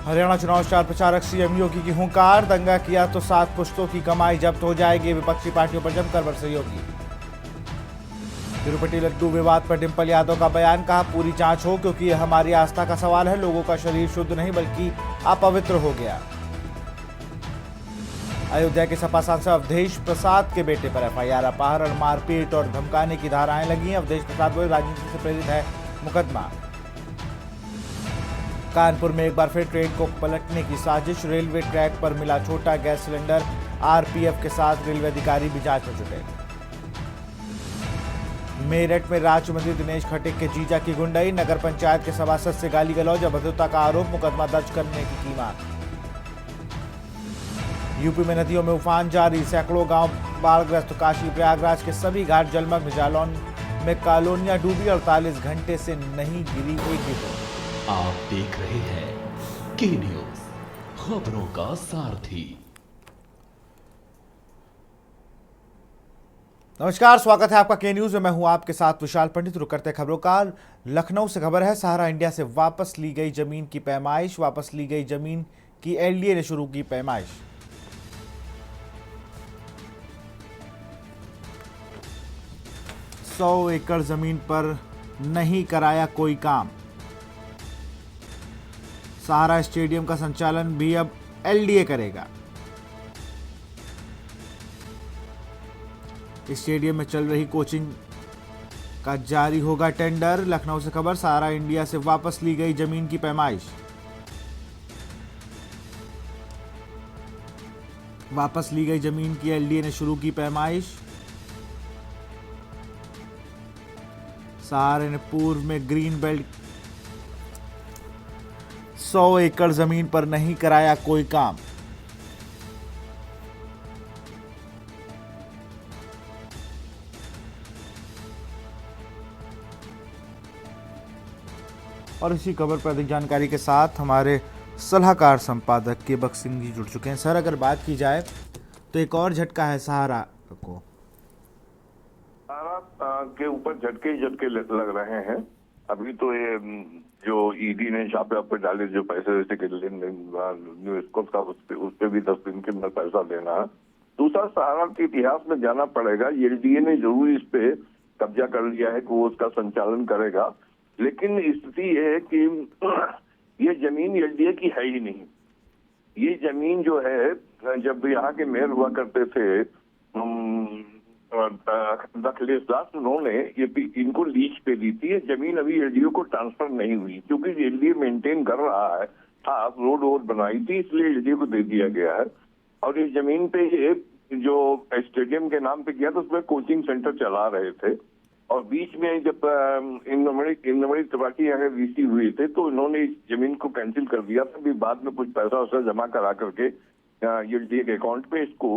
हरियाणा चुनाव स्टार प्रचारक सीएम योगी की हुंकार, दंगा किया तो 7 पुश्तों की कमाई जब्त हो जाएगी, विपक्षी पार्टियों पर जमकर बरसे योगी। तिरुपति लड्डू विवाद पर डिंपल यादव का बयान, कहा पूरी जांच हो क्योंकि यह हमारी आस्था का सवाल है, लोगों का शरीर शुद्ध नहीं बल्कि अपवित्र हो गया। अयोध्या के सपा सांसद अवधेश प्रसाद के बेटे पर एफआईआर, अपहरण, मारपीट और धमकाने की धाराएं लगी। अवधेश प्रसाद बोले राजनीति से प्रेरित है मुकदमा। कानपुर में एक बार फिर ट्रेन को पलटने की साजिश, रेलवे ट्रैक पर मिला छोटा गैस सिलेंडर, आरपीएफ के साथ रेलवे अधिकारी भी जांच में जुटे। मेरठ में राज्य मंत्री दिनेश खटीक के जीजा की गुंडई, नगर पंचायत के सभासद से गाली गलौज, अभद्रता का आरोप, मुकदमा दर्ज करने की मांग। यूपी में नदियों में उफान जारी, सैकड़ों गांव बाढ़ग्रस्त, काशी प्रयागराज के सभी घाट जलमग्न, जालौन में कॉलोनियां डूबी, 48 घंटे से नहीं गिरी एक भी बूंद। आप देख रहे हैं के न्यूज, खबरों का सारथी। नमस्कार, स्वागत है आपका के न्यूज में। मैं हूं आपके साथ विशाल पंडित। रुक करते खबरों का। लखनऊ से खबर है, सहारा इंडिया से वापस ली गई जमीन की पैमाइश, वापस ली गई जमीन की एलडीए ने शुरू की पैमाइश। 100 एकड़ जमीन पर नहीं कराया कोई काम। सहारा स्टेडियम का संचालन भी अब एलडीए करेगा। स्टेडियम में चल रही कोचिंग का जारी होगा टेंडर। लखनऊ से खबर, सहारा इंडिया से वापस ली गई जमीन की पैमाइश, वापस ली गई जमीन की एलडीए ने शुरू की पैमाइश। सहारा ने पूर्व में ग्रीन बेल्ट 100 एकड़ जमीन पर नहीं कराया कोई काम। और इसी खबर पर अधिक जानकारी के साथ हमारे सलाहकार संपादक केबक सिंह जी जुड़ चुके हैं। सर, अगर बात की जाए तो एक और झटका है सहारा को। सहारा के ऊपर झटके ही झटके लग रहे हैं। अभी तो ये जो ईडी ने छापे आप पे डाले, जो पैसे वैसे के लेन देन का उस पे भी 10 दिन के अंदर पैसा देना है। दूसरा, सहारा के इतिहास में जाना पड़ेगा। एलडीए ने जरूर इस पे कब्जा कर लिया है कि वो उसका संचालन करेगा, लेकिन स्थिति ये है कि ये जमीन एलडीए की है ही नहीं। ये जमीन जो है, जब यहाँ के मेयर हुआ करते थे अखिलेश दास, उन्होंने ये इनको लीज पे दी थी। ये जमीन अभी एलडीए को ट्रांसफर नहीं हुई क्योंकि एलडीए मेंटेन कर रहा है। हाँ, रोड वोड बनाई थी इसलिए एलडीए को दे दिया गया है। और इस जमीन पे ये जो स्टेडियम के नाम पे किया था, उसमें कोचिंग सेंटर चला रहे थे। और बीच में जब इंद्रमणि त्रिपाठी यहाँ वीसी हुए थे तो इन्होंने इस जमीन को कैंसिल कर दिया था। अभी बाद में कुछ पैसा वैसा जमा करा करके एलडीए के अकाउंट पे इसको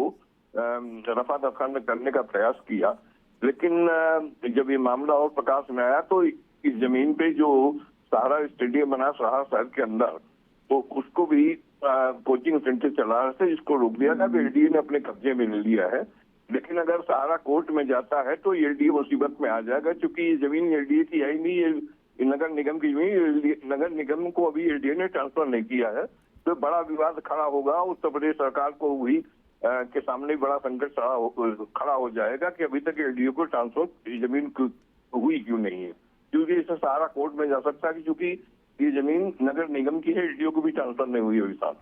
रफा दफा करने का प्रयास किया। लेकिन जब ये मामला और प्रकाश में आया तो इस जमीन पे जो सहारा स्टेडियम बना सहारा शहर के अंदर, तो उसको भी कोचिंग सेंटर चला रहे थे, जिसको रोक दिया गया। एलडीए ने अपने कब्जे में ले लिया है। लेकिन अगर सहारा कोर्ट में जाता है तो एलडीए मुसीबत में आ जाएगा, क्योंकि ये जमीन एलडीए की है ही नहीं। ये नगर निगम की जमीन, नगर निगम को अभी एलडीए ने ट्रांसफर नहीं किया है। तो बड़ा विवाद खड़ा होगा। उत्तर प्रदेश सरकार को हुई के सामने बड़ा संकट खड़ा हो जाएगा कि अभी तक एलडीए को ट्रांसफर जमीन हुई क्यों नहीं है, क्योंकि इसे सहारा कोर्ट में जा सकता है क्योंकि ये जमीन नगर निगम की है, एलडीए को भी ट्रांसफर नहीं हुई अभी साल।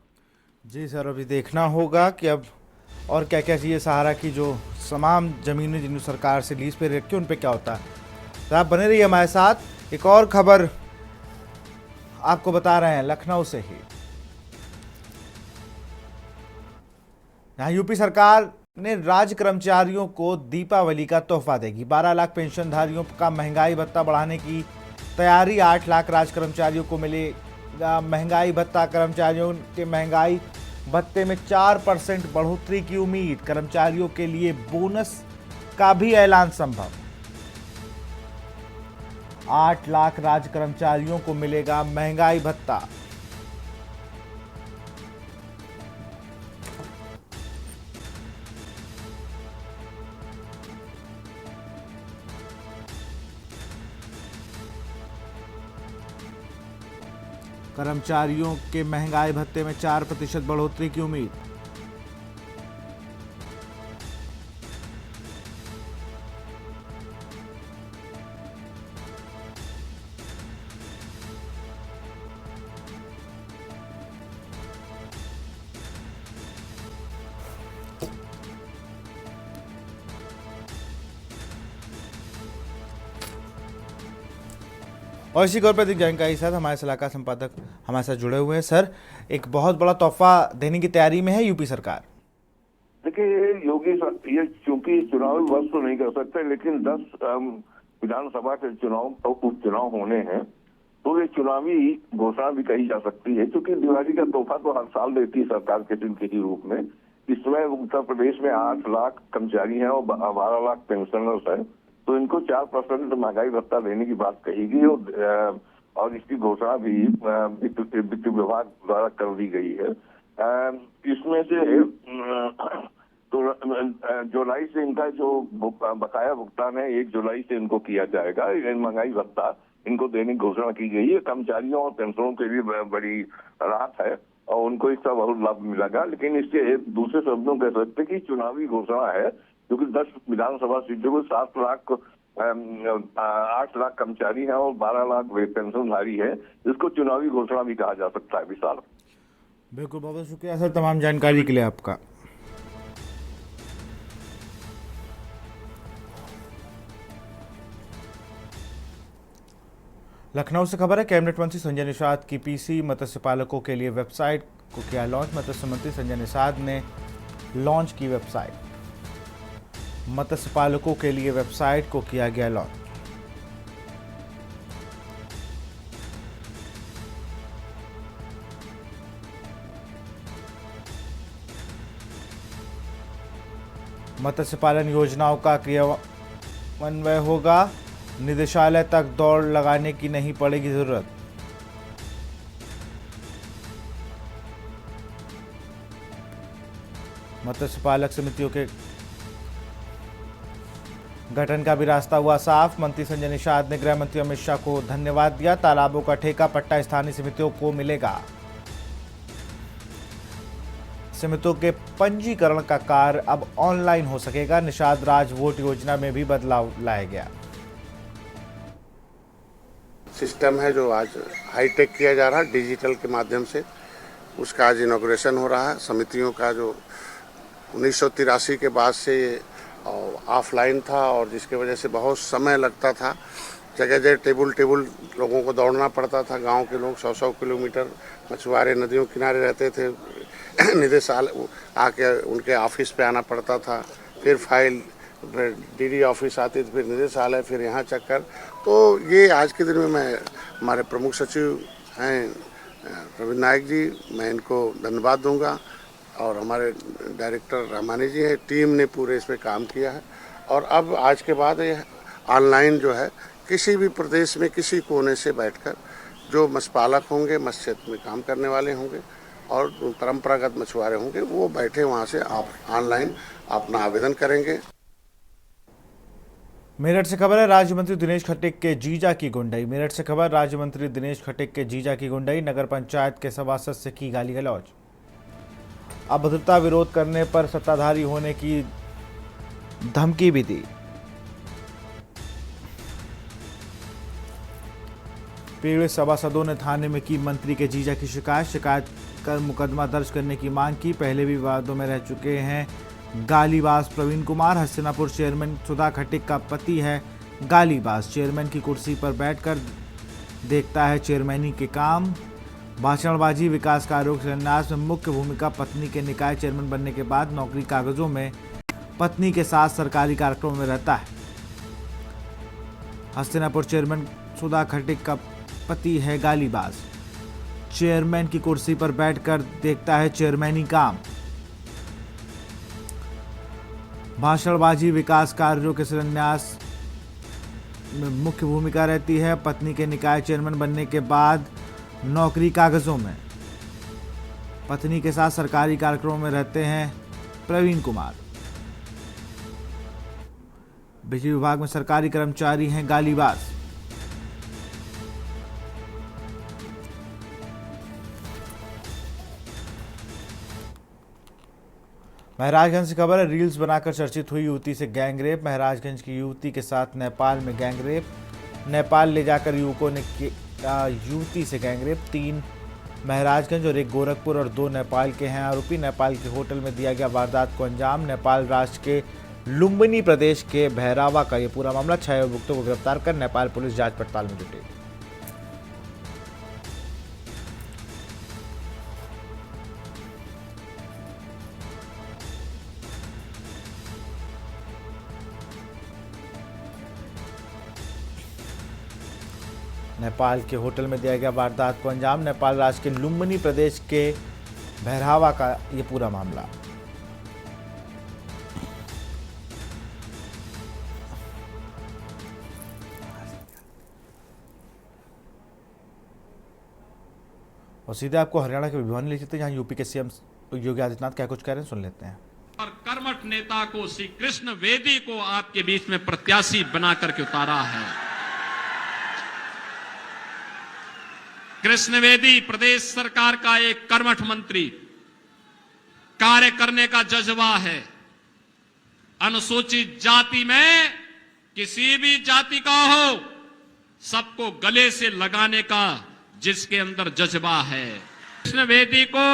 जी सर, अभी देखना होगा कि अब और क्या क्या चाहिए। सहारा की जो तमाम जमीनें जिन सरकार से लीज पे रखी उन पे क्या होता है। तो आप बने रहिए हमारे साथ। एक और खबर आपको बता रहे हैं लखनऊ से ही। यहाँ यूपी सरकार ने राज्य कर्मचारियों को दीपावली का तोहफा देगी। 12 लाख पेंशनधारियों का महंगाई भत्ता बढ़ाने की तैयारी। 8 लाख राज्य कर्मचारियों को मिलेगा महंगाई भत्ता। कर्मचारियों के महंगाई भत्ते में 4% बढ़ोतरी की उम्मीद। कर्मचारियों के लिए बोनस का भी ऐलान संभव। 8 लाख राज्य कर्मचारियों को मिलेगा महंगाई भत्ता। कर्मचारियों के महंगाई भत्ते में 4% बढ़ोतरी की उम्मीद। और इसी खबर पर अधिक जानकारी के साथ हमारे सलाहकार संपादक हमारे साथ जुड़े हुए हैं। सर, एक बहुत बड़ा तोहफा देने की तैयारी में है यूपी सरकार। देखिए योगी ये चूंकि चुनावी वर्ष तो नहीं कर सकते, लेकिन 10 विधानसभा के उपचुनाव होने हैं, तो ये चुनावी घोषणा भी कही जा सकती है, क्योंकि दिवाली का तोहफा तो हर साल देती है सरकार किसी रूप में। इस समय उत्तर प्रदेश में 8 लाख कर्मचारी हैं और 12 लाख पेंशनर्स हैं, तो इनको 4% महंगाई भत्ता देने की बात कही गई और इसकी घोषणा भी वित्त विभाग द्वारा कर दी गई है। इसमें से तो जुलाई से इनका जो बकाया भुगतान है 1 जुलाई से इनको किया जाएगा। महंगाई भत्ता इनको देने की घोषणा की गई है। कर्मचारियों और पेंशनरों के लिए बड़ी राहत है और उनको इसका बहुत लाभ मिलेगा। लेकिन इसके दूसरे शब्दों कह सकते कि चुनावी घोषणा है, क्योंकि 10 विधानसभा सीटों को 8 लाख कर्मचारी हैं और 12 लाख पेंशनधारी है। इसको चुनावी घोषणा भी कहा जा सकता है विशाल। बिल्कुल, बहुत बहुत शुक्रिया सर तमाम जानकारी के लिए आपका। लखनऊ से खबर है, कैबिनेट मंत्री संजय निषाद की पीसी मत्स्य पालकों के लिए वेबसाइट को किया लॉन्च। मत्स्य मंत्री संजय निषाद ने लॉन्च की वेबसाइट। मत्स्य पालकों के लिए वेबसाइट को किया गया लॉन्च। मत्स्य पालन योजनाओं का क्रियान्वयन होगा। निदेशालय तक दौड़ लगाने की नहीं पड़ेगी जरूरत। मत्स्य पालक समितियों के गठन का भी रास्ता हुआ साफ। मंत्री संजय निषाद ने गृह मंत्री अमित शाह को धन्यवाद दिया। तालाबों का ठेका पट्टा स्थानीय समितियों को मिलेगा। समितियों के पंजीकरण का कार्य अब ऑनलाइन हो सकेगा। निषाद राज वोट योजना में भी बदलाव लाया गया। सिस्टम है जो आज हाईटेक किया जा रहा है डिजिटल के माध्यम से, उसका आज इनॉग्रेशन हो रहा है। समितियों का जो 1983 के बाद से ऑफलाइन था और जिसके वजह से बहुत समय लगता था, जगह जगह टेबल लोगों को दौड़ना पड़ता था। गांव के लोग 100-100 किलोमीटर, मछुआरे नदियों किनारे रहते थे, निदेशालय आके उनके ऑफिस पे आना पड़ता था, फिर फाइल, फिर डीडी ऑफिस आती थी, फिर निदेशालय, फिर यहाँ चक्कर। तो ये आज के दिन में मैं हमारे प्रमुख सचिव हैं प्रवीण नायक जी, मैं इनको धन्यवाद दूंगा और हमारे डायरेक्टर रामानी जी हैं, टीम ने पूरे इस पर काम किया है। और अब आज के बाद ये ऑनलाइन जो है किसी भी प्रदेश में किसी कोने से बैठकर जो मत्स्य पालक होंगे, मत्स्य क्षेत्र में काम करने वाले होंगे और परंपरागत मछुआरे होंगे, वो बैठे वहाँ से आप ऑनलाइन अपना आवेदन करेंगे। मेरठ से खबर है, राज्य मंत्री दिनेश खट्टिक के जीजा की गुंडई। मेरठ से खबर, राज्य मंत्री दिनेश खट्टिक के जीजा की गुंडई। नगर पंचायत के सभासद से की गाली गलौज। अभद्रता विरोध करने पर सत्ताधारी होने की धमकी भी दी। पीड़ित सभासदों ने थाने में की मंत्री के जीजा की शिकायत कर मुकदमा दर्ज करने की मांग की। पहले भी विवादों में रह चुके हैं गालीबाज प्रवीण कुमार। हस्तिनापुर चेयरमैन सुधा खट्टिक का पति है गालीबाज। चेयरमैन की कुर्सी पर बैठकर देखता है चेयरमैनी के काम। भाषणबाजी, विकास कार्यों के शिलान्यास में मुख्य भूमिका। पत्नी के निकाय चेयरमैन बनने के बाद नौकरी कागजों में पत्नी के साथ सरकारी कार्यक्रमों में रहता है। हस्तिनापुर चेयरमैन सुधा खट्टिक का पति है गालीबाज। चेयरमैन की कुर्सी पर बैठकर देखता है चेयरमैनी काम। भाषणबाजी, विकास कार्यों के शिलान्यास में मुख्य भूमिका रहती है। पत्नी के निकाय चेयरमैन बनने के बाद नौकरी कागजों में। पत्नी के साथ सरकारी कार्यक्रमों में रहते हैं प्रवीण कुमार। बिजली विभाग में सरकारी कर्मचारी हैं गालीबाज। महराजगंज से खबर है, रील्स बनाकर चर्चित हुई युवती से गैंगरेप। महराजगंज की युवती के साथ नेपाल में गैंगरेप। नेपाल ले जाकर युवकों ने किया युवती से गैंगरेप। 3 महराजगंज और 1 गोरखपुर और 2 नेपाल के हैं आरोपी। नेपाल के होटल में दिया गया वारदात को अंजाम। नेपाल राज्य के लुम्बिनी प्रदेश के भैरावा का ये पूरा मामला। 6 अभियुक्तों को गिरफ्तार कर नेपाल पुलिस जांच पड़ताल में जुटी। नेपाल के होटल में दिया गया वारदात को अंजाम। नेपाल राज्य के लुम्बिनी प्रदेश के भैरावा का ये पूरा मामला। और सीधे आपको हरियाणा के भिवानी ले चलते हैं, जहां यूपी के सीएम योगी आदित्यनाथ क्या कुछ कह रहे हैं, सुन लेते हैं। और कर्मठ नेता को श्री कृष्ण वेदी को आपके बीच में प्रत्याशी बना करके उतारा है। कृष्ण वेदी प्रदेश सरकार का एक कर्मठ मंत्री, कार्य करने का जज्बा है। अनुसूचित जाति में किसी भी जाति का हो, सबको गले से लगाने का जिसके अंदर जज्बा है। कृष्ण वेदी को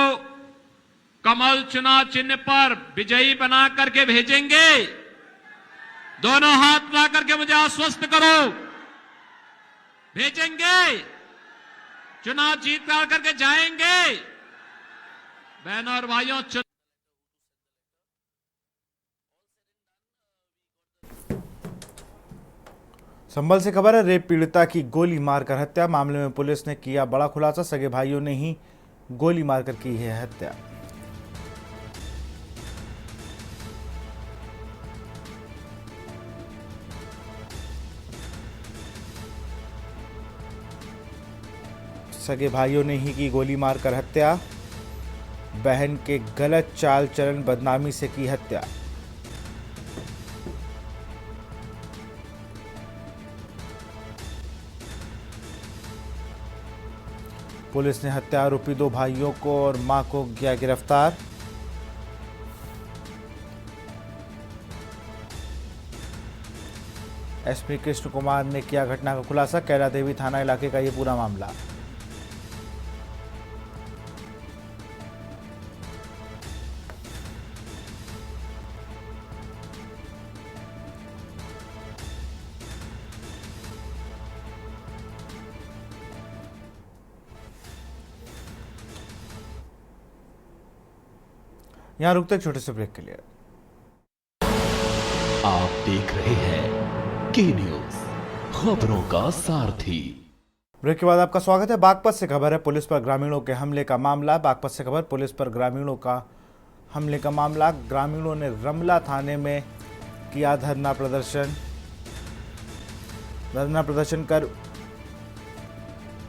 कमल चुनाव चिन्ह पर विजयी बना करके भेजेंगे। दोनों हाथ ला करके मुझे आश्वस्त करो, भेजेंगे। चुनाव जीत करके जाएंगे। बहनों और भाइयों, संभल से खबर है, रेप पीड़िता की गोली मारकर हत्या। मामले में पुलिस ने किया बड़ा खुलासा। सगे भाइयों ने ही गोली मारकर की है हत्या। सगे भाइयों ने ही की गोली मारकर हत्या। बहन के गलत चाल चलन बदनामी से की हत्या। पुलिस ने हत्या आरोपी 2 भाइयों को और मां को किया गिरफ्तार। एसपी कृष्ण कुमार ने किया घटना का खुलासा। कैला देवी थाना इलाके का ये पूरा मामला। यहां रुकते एक छोटे से ब्रेक के लिए। आप देख रहे हैं के न्यूज, खबरों का सारथी। ब्रेक के बाद आपका स्वागत है। बागपत से खबर है, पुलिस पर ग्रामीणों के हमले का मामला। बागपत से खबर, पुलिस पर ग्रामीणों का हमले का मामला। ग्रामीणों ने रमला थाने में किया धरना प्रदर्शन। धरना प्रदर्शन कर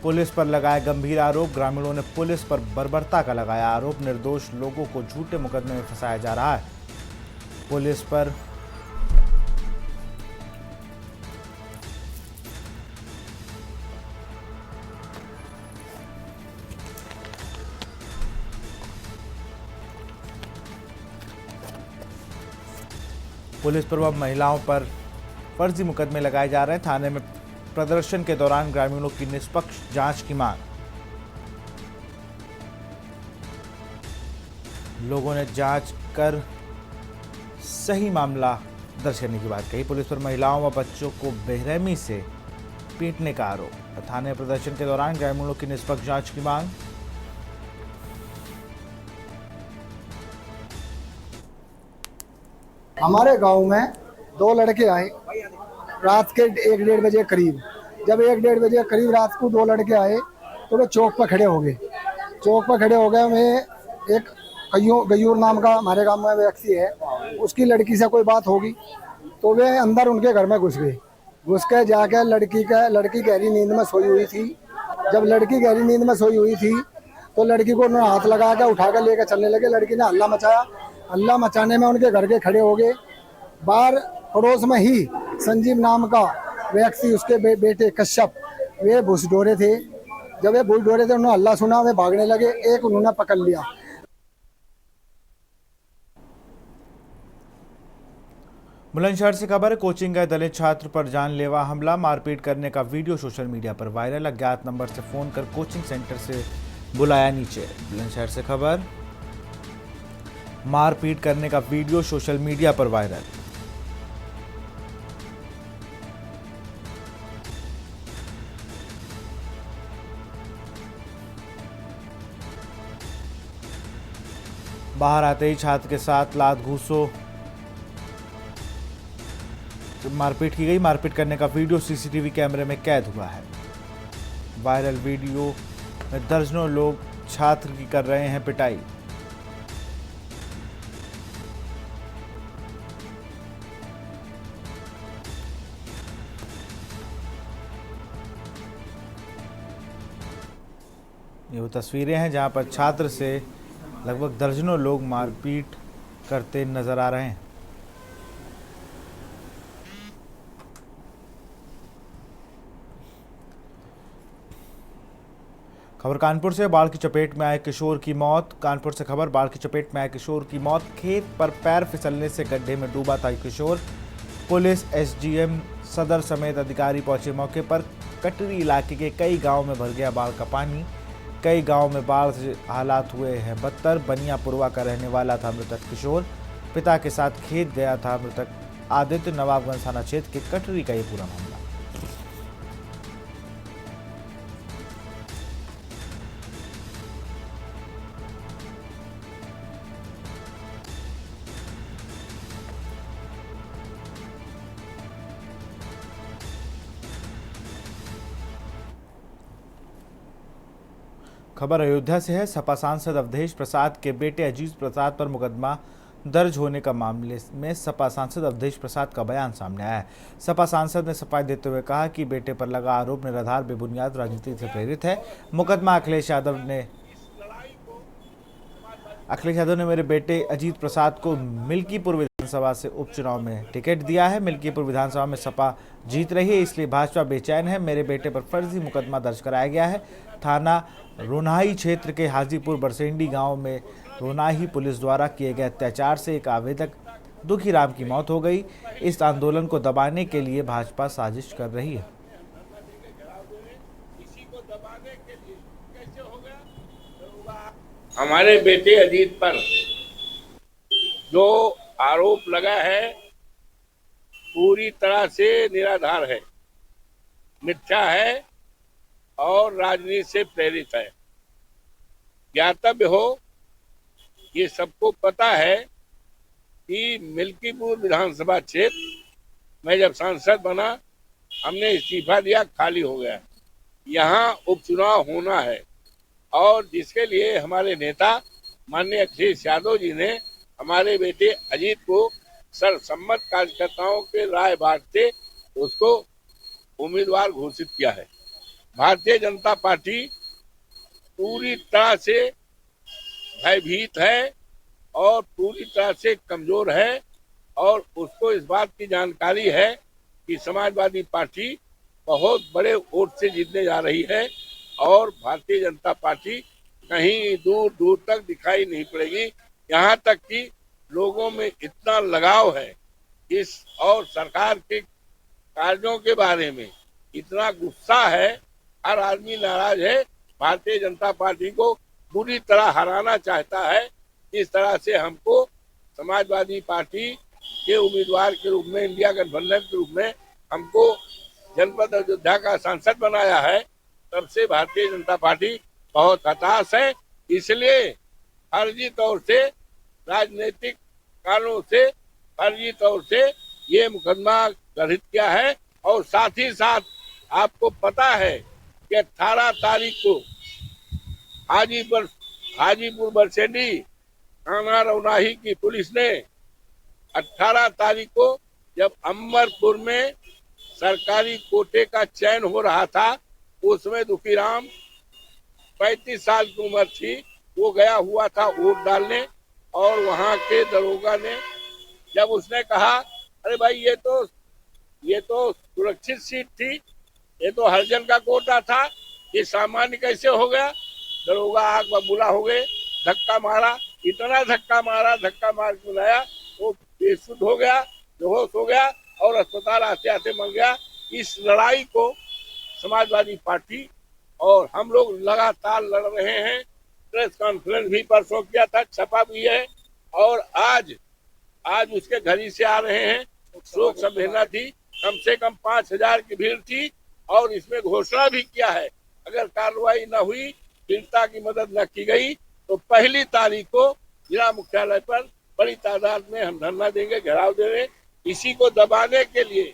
पुलिस पर लगाए गंभीर आरोप। ग्रामीणों ने पुलिस पर बर्बरता का लगाया आरोप। निर्दोष लोगों को झूठे मुकदमे में फंसाया जा रहा है। पुलिस पर वह महिलाओं पर फर्जी मुकदमे लगाए जा रहे हैं। थाने में प्रदर्शन के दौरान ग्रामीणों की निष्पक्ष जांच की मांग। लोगों ने जांच कर सही मामला दर्ज करने की बात कही। पुलिस पर महिलाओं व बच्चों को बेरहमी से पीटने का आरोप। थाने प्रदर्शन के दौरान ग्रामीणों की निष्पक्ष जांच की मांग। हमारे गांव में 2 लड़के आए रात के 1-1:30 बजे करीब। जब 1-1:30 बजे करीब रात को 2 लड़के आए तो वे चौक पर खड़े हो गए। चौक पर खड़े हो गए। मैं एक गयूर नाम का हमारे गांव में व्यक्ति है, उसकी लड़की से कोई बात होगी तो वे अंदर उनके घर में घुस गए। घुस के जाकर लड़की गहरी नींद में सोई हुई थी। जब लड़की गहरी नींद में सोई हुई थी तो लड़की को उन्होंने हाथ लगा कर उठा कर लेकर चलने लगे। लड़की ने हल्ला मचाया। हल्ला मचाने में उनके घर के खड़े हो गए। बाहर पड़ोस में ही संजीव नाम का व्यक्ति, उसके बेटे कश्यप, वे घुस डोरे थे। जब वे घुस डोरे थे उन्होंने हल्ला सुना, वे भागने लगे। एक उन्होंने पकड़ लिया। बुलंदशहर से खबर है, कोचिंग गए दलित छात्र पर जानलेवा हमला, मारपीट करने का वीडियो सोशल मीडिया पर वायरल, अज्ञात नंबर से फोन कर कोचिंग सेंटर से बुलाया नीचे। बुलंदशहर से खबर, मारपीट करने का वीडियो सोशल मीडिया पर वायरल। बाहर आते ही छात्र के साथ लात घूसो मारपीट की गई। मारपीट करने का वीडियो सीसीटीवी कैमरे में कैद हुआ है। वायरल वीडियो में दर्जनों लोग छात्र की कर रहे हैं पिटाई। ये वो तस्वीरें हैं जहां पर छात्र से लगभग दर्जनों लोग मारपीट करते नजर आ रहे हैं। खबर कानपुर से, बाढ़ की चपेट में आए किशोर की मौत। कानपुर से खबर, बाढ़ की चपेट में आए किशोर की मौत, खेत पर पैर फिसलने से गड्ढे में डूबा था किशोर। पुलिस, एसडीएम सदर समेत अधिकारी पहुंचे मौके पर। कटरी इलाके के कई गांव में भर गया बाढ़ का पानी। कई गांव में बाढ़ से हालात हुए हैं बदतर। बनियापुरवा का रहने वाला था मृतक किशोर, पिता के साथ खेत गया था मृतक आदित्य। नवाबगंज थाना क्षेत्र के कटरी का ये पूरा मामला। खबर अयोध्या से है। सपा सांसद अवधेश प्रसाद के बेटे अजीत प्रसाद पर मुकदमा दर्ज होने का मामले में सपा सांसद अवधेश प्रसाद का बयान सामने आया है। सपा सांसद ने सफाई देते हुए कहा कि बेटे पर लगा आरोप निराधार, बेबुनियाद, राजनीति से प्रेरित है। मुकदमा अखिलेश यादव ने मेरे बेटे अजीत प्रसाद को मिल्कीपुर विधानसभा से उपचुनाव में टिकट दिया है। मिल्कीपुर विधानसभा में सपा जीत रही है, इसलिए भाजपा बेचैन है। मेरे बेटे पर फर्जी मुकदमा दर्ज कराया गया है। थाना रोनाही क्षेत्र के हाजीपुर बरसेंडी गांव में रोनाही पुलिस द्वारा किए गए अत्याचार से एक आवेदक दुखीराम की मौत हो गई। इस आंदोलन को दबाने के लिए भाजपा साजिश कर रही है। हमारे बेटे अजीत पर जो आरोप लगा है पूरी तरह से निराधार है, मिथ्या है और राजनीति से प्रेरित है। ज्ञातव्य हो, ये सबको पता है कि मिल्कीपुर विधानसभा क्षेत्र में जब सांसद बना, हमने इस्तीफा दिया, खाली हो गया। यहाँ उपचुनाव होना है और जिसके लिए हमारे नेता माननीय अखिलेश यादव जी ने हमारे बेटे अजीत को सर्वसम्मत कार्यकर्ताओं के राय बांटते उसको उम्मीदवार घोषित किया है। भारतीय जनता पार्टी पूरी तरह से भयभीत है और पूरी तरह से कमजोर है और उसको इस बात की जानकारी है कि समाजवादी पार्टी बहुत बड़े वोट से जीतने जा रही है और भारतीय जनता पार्टी कहीं दूर दूर तक दिखाई नहीं पड़ेगी। यहाँ तक कि लोगों में इतना लगाव है इस और सरकार के कार्यों के बारे में इतना गुस्सा है, हर आदमी नाराज है। भारतीय जनता पार्टी को बुरी तरह हराना चाहता है। इस तरह से हमको समाजवादी पार्टी के उम्मीदवार के रूप में, इंडिया गठबंधन के रूप में हमको जनपद अयोध्या का सांसद बनाया है। तब से भारतीय जनता पार्टी बहुत हताश है, इसलिए फर्जी तौर से, राजनीतिक कारणों से फर्जी तौर से ये मुकदमा गठित किया है। और साथ ही साथ आपको पता है कि 18 तारीख को हाजीपुर बरसेंडी थाना रौनाही की पुलिस ने 18 तारीख को जब अंबरपुर में सरकारी कोटे का चयन हो रहा था, उसमें दुखीराम 35 साल की उम्र थी, वो गया हुआ था वोट डालने और वहां के दरोगा ने जब उसने कहा अरे भाई ये तो सुरक्षित सीट थी, ये तो हरिजन का कोटा था, ये सामान्य कैसे हो गया। दरोगा आग बबूला हो गए, धक्का मारा, इतना धक्का मार के बुलाया, वो बेसुध हो गया बेहोश हो गया और अस्पताल आते आते मर गया। इस लड़ाई को समाजवादी पार्टी और हम लोग लगातार लड़ रहे हैं। प्रेस कॉन्फ्रेंस भी परसों किया था, छपा भी है, और आज उसके घर ही से आ रहे हैं। शोक संवेदना थी, कम से कम 5,000 की भीड़ थी, और इसमें घोषणा भी किया है अगर कार्रवाई न हुई, पीड़िता की मदद न की गई तो 1 तारीख को जिला मुख्यालय पर बड़ी तादाद में हम धरना देंगे, घेराव देंगे। इसी को दबाने के लिए